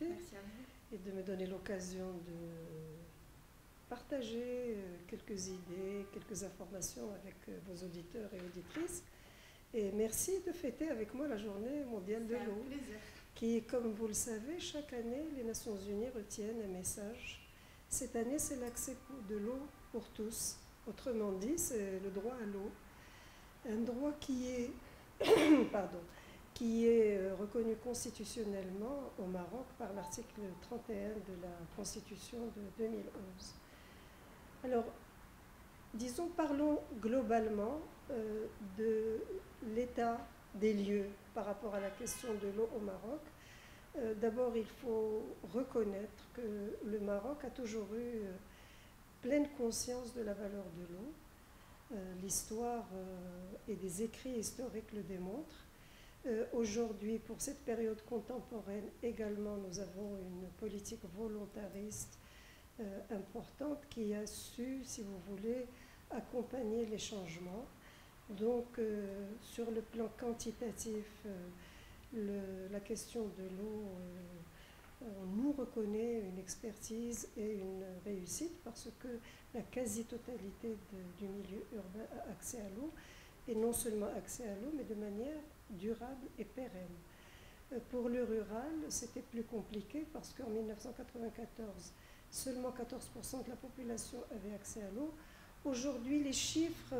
inviter. Merci à vous. Et de me donner l'occasion de partager quelques idées, quelques informations avec vos auditeurs et auditrices. Et merci de fêter avec moi la journée mondiale de l'eau, qui, comme vous le savez, chaque année, les Nations Unies retiennent un message. Cette année, c'est l'accès de l'eau pour tous. Autrement dit, c'est le droit à l'eau. Un droit qui est, qui est reconnu constitutionnellement au Maroc par l'article 31 de la Constitution de 2011. Alors, disons, parlons globalement de l'état des lieux par rapport à la question de l'eau au Maroc. D'abord, il faut reconnaître que le Maroc a toujours eu pleine conscience de la valeur de l'eau. L'histoire et des écrits historiques le démontrent. Aujourd'hui, pour cette période contemporaine également, nous avons une politique volontariste importante qui a su, si vous voulez, accompagner les changements. Donc, sur le plan quantitatif, la question de l'eau, on nous reconnaît une expertise et une réussite parce que la quasi-totalité du milieu urbain a accès à l'eau, et non seulement accès à l'eau, mais de manière durable et pérenne. Pour le rural, c'était plus compliqué parce qu'en 1994, seulement 14% de la population avait accès à l'eau. Aujourd'hui, les chiffres,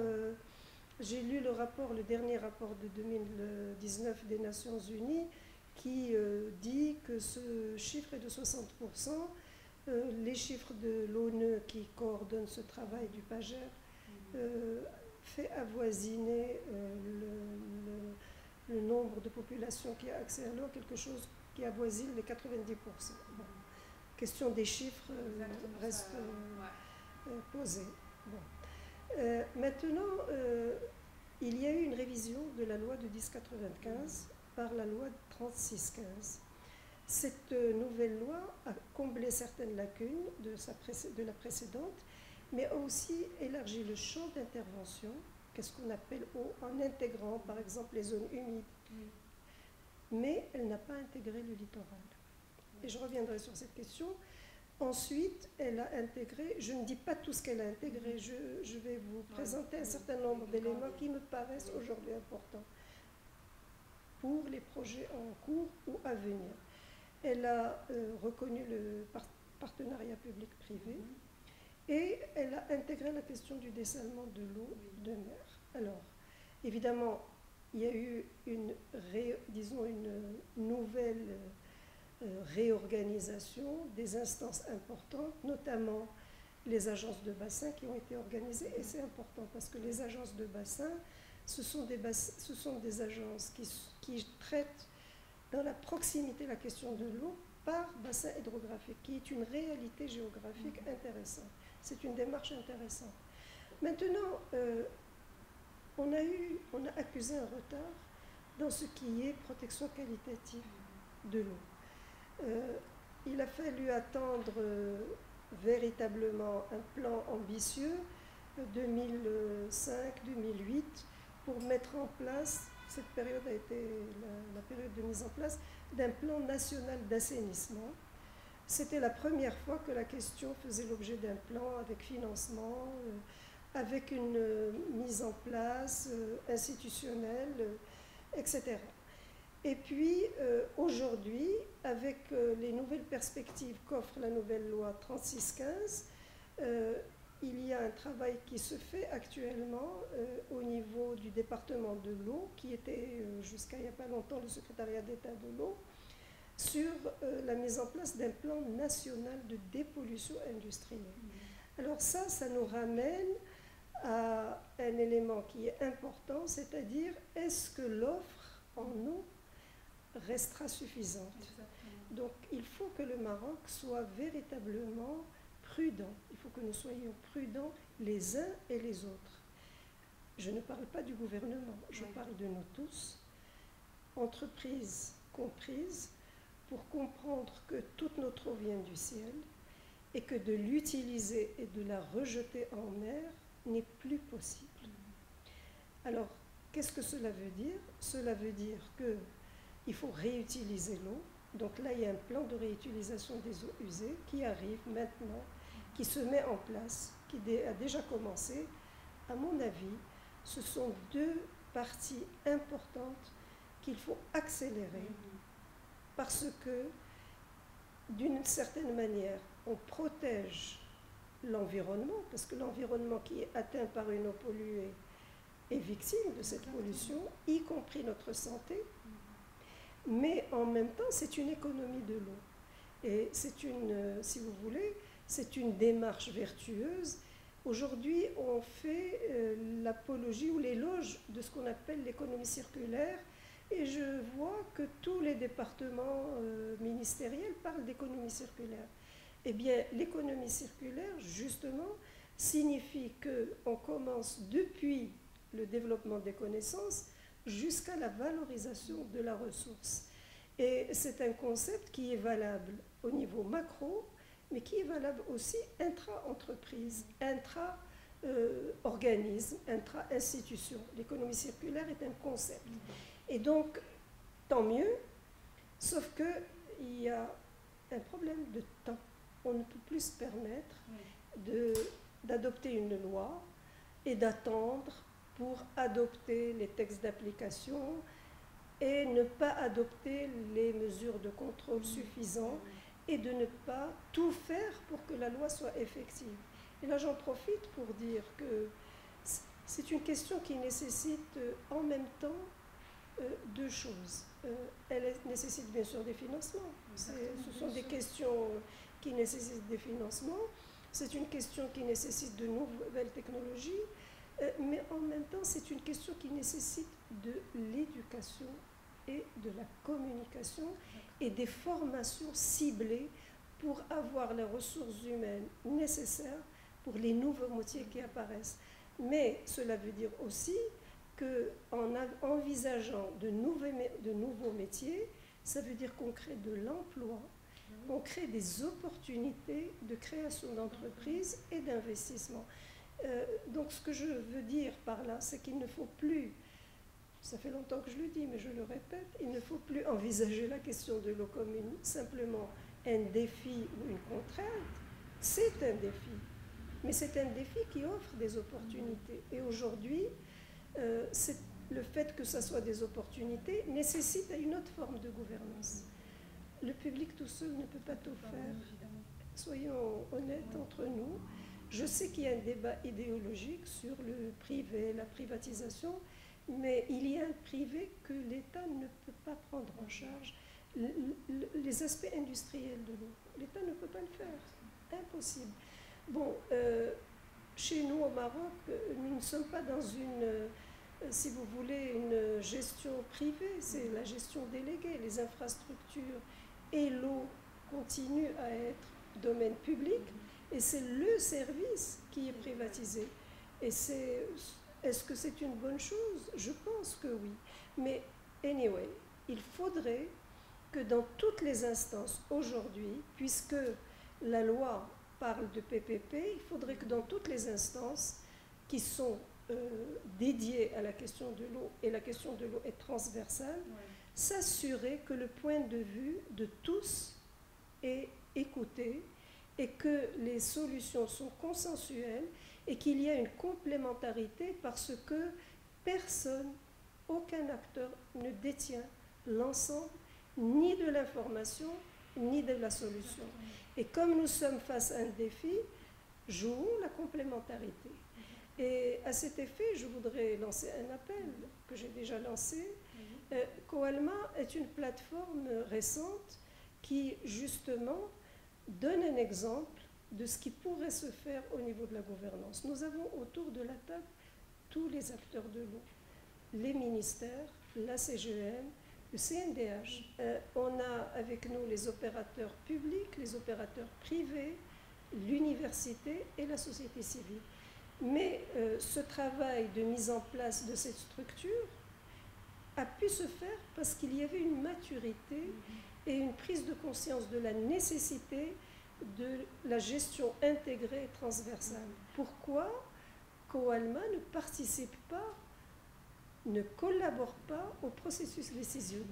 j'ai lu le dernier rapport de 2019 des Nations Unies qui dit que ce chiffre est de 60%. Les chiffres de l'ONU qui coordonne ce travail du PAGER fait avoisiner le nombre de populations qui a accès à l'eau, quelque chose qui avoisine les 90%. Bon. Question des chiffres reste posée. Bon. Maintenant, il y a eu une révision de la loi de 1095 par la loi de 3615. Cette nouvelle loi a comblé certaines lacunes de la précédente, mais a aussi élargi le champ d'intervention, qu'est-ce qu'on appelle eau, en intégrant par exemple les zones humides. Mais elle n'a pas intégré le littoral. Et je reviendrai sur cette question. Ensuite, elle a intégré, je ne dis pas tout ce qu'elle a intégré, je vais vous présenter un certain nombre d'éléments qui me paraissent aujourd'hui importants pour les projets en cours ou à venir. Elle a reconnu le partenariat public-privé et elle a intégré la question du dessalement de l'eau de mer. Alors, évidemment, il y a eu une nouvelle réorganisation des instances importantes, notamment les agences de bassin qui ont été organisées. Et c'est important parce que les agences de bassin, ce sont des agences qui traitent dans la proximité la question de l'eau par bassin hydrographique, qui est une réalité géographique intéressante. C'est une démarche intéressante. Maintenant, on a accusé un retard dans ce qui est protection qualitative de l'eau. Il a fallu attendre véritablement un plan ambitieux, 2005-2008, pour mettre en place, cette période a été la période de mise en place d'un plan national d'assainissement. C'était la première fois que la question faisait l'objet d'un plan avec financement, avec une mise en place institutionnelle, etc. Et puis, aujourd'hui, avec les nouvelles perspectives qu'offre la nouvelle loi 3615, il y a un travail qui se fait actuellement au niveau du département de l'eau, qui était jusqu'à il n'y a pas longtemps le secrétariat d'État de l'eau, sur la mise en place d'un plan national de dépollution industrielle. Alors ça nous ramène à un élément qui est important, c'est-à-dire est-ce que l'offre en eau restera suffisante? Donc il faut que le Maroc soit véritablement prudent. Il faut que nous soyons prudents les uns et les autres. Je ne parle pas du gouvernement, je parle de nous tous, entreprises comprises, pour comprendre que toute notre eau vient du ciel et que de l'utiliser et de la rejeter en mer n'est plus possible. Alors, qu'est-ce que cela veut dire? Cela veut dire qu'il faut réutiliser l'eau, Donc là, il y a un plan de réutilisation des eaux usées qui arrive maintenant, qui se met en place, qui a déjà commencé. À mon avis, ce sont deux parties importantes qu'il faut accélérer parce que, d'une certaine manière, on protège l'environnement, parce que l'environnement qui est atteint par une eau polluée est victime de cette pollution, y compris notre santé, mais en même temps, c'est une économie de l'eau. Et c'est une, si vous voulez, c'est une démarche vertueuse. Aujourd'hui, on fait l'apologie ou l'éloge de ce qu'on appelle l'économie circulaire, et je vois que tous les départements ministériels parlent d'économie circulaire. Eh bien, l'économie circulaire, justement, signifie qu'on commence depuis le développement des connaissances jusqu'à la valorisation de la ressource. Et c'est un concept qui est valable au niveau macro, mais qui est valable aussi intra-entreprise, intra-organisme, intra-institution. L'économie circulaire est un concept. Et donc, tant mieux, sauf qu'il y a un problème de temps. On ne peut plus se permettre d'adopter une loi et d'attendre pour adopter les textes d'application et ne pas adopter les mesures de contrôle suffisantes et de ne pas tout faire pour que la loi soit effective. Et là, j'en profite pour dire que c'est une question qui nécessite en même temps deux choses. Elle nécessite bien sûr des financements. Ce sont des questions qui nécessitent des financements. C'est une question qui nécessite de nouvelles technologies. Mais en même temps, c'est une question qui nécessite de l'éducation et de la communication et des formations ciblées pour avoir les ressources humaines nécessaires pour les nouveaux métiers qui apparaissent. Mais cela veut dire aussi qu'en envisageant de nouveaux métiers, ça veut dire qu'on crée de l'emploi, on crée des opportunités de création d'entreprises et d'investissement. Donc ce que je veux dire par là, c'est qu'il ne faut plus, ça fait longtemps que je le dis, mais je le répète, il ne faut plus envisager la question de l'eau comme simplement un défi ou une contrainte. C'est un défi, mais c'est un défi qui offre des opportunités. Et aujourd'hui, le fait que ça soit des opportunités nécessite une autre forme de gouvernance. Le public tout seul ne peut pas tout faire. Soyons honnêtes entre nous. Je sais qu'il y a un débat idéologique sur le privé, la privatisation, mais il y a un privé que l'État ne peut pas prendre en charge. Les aspects industriels de l'eau, l'État ne peut pas le faire. Impossible. Bon, chez nous au Maroc, nous ne sommes pas dans une, si vous voulez, une gestion privée, c'est la gestion déléguée. Les infrastructures et l'eau continuent à être domaine public. Et c'est le service qui est privatisé. Et est-ce que c'est une bonne chose? Je pense que oui. Mais anyway, il faudrait que dans toutes les instances aujourd'hui, puisque la loi parle de PPP, il faudrait que dans toutes les instances qui sont dédiées à la question de l'eau, et la question de l'eau est transversale, s'assurer que le point de vue de tous est écouté, et que les solutions sont consensuelles et qu'il y a une complémentarité parce que personne, aucun acteur ne détient l'ensemble ni de l'information ni de la solution. Et comme nous sommes face à un défi, jouons la complémentarité. Et à cet effet, je voudrais lancer un appel que j'ai déjà lancé. Coalma est une plateforme récente qui, justement, donne un exemple de ce qui pourrait se faire au niveau de la gouvernance. Nous avons autour de la table tous les acteurs de l'eau, les ministères, la CGM, le CNDH. On a avec nous les opérateurs publics, les opérateurs privés, l'université et la société civile. Mais ce travail de mise en place de cette structure a pu se faire parce qu'il y avait une maturité et une prise de conscience de la nécessité de la gestion intégrée et transversale. Pourquoi Coalma ne participe pas, ne collabore pas au processus décisionnel?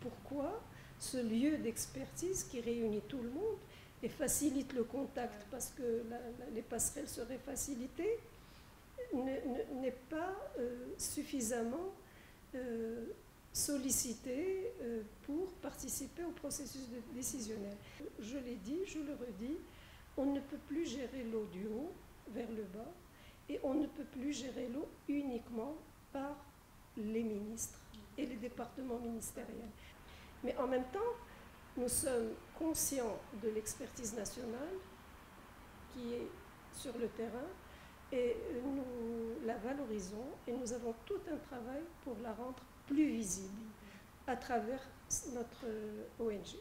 Pourquoi? ce lieu d'expertise qui réunit tout le monde et facilite le contact parce que les passerelles seraient facilitées, n'est pas suffisamment sollicité pour participer au processus décisionnel. Je l'ai dit, je le redis, on ne peut plus gérer l'eau du haut vers le bas et on ne peut plus gérer l'eau uniquement par les ministres et les départements ministériels. Mais en même temps, nous sommes conscients de l'expertise nationale qui est sur le terrain et nous la valorisons et nous avons tout un travail pour la rendre plus visible à travers notre ONG.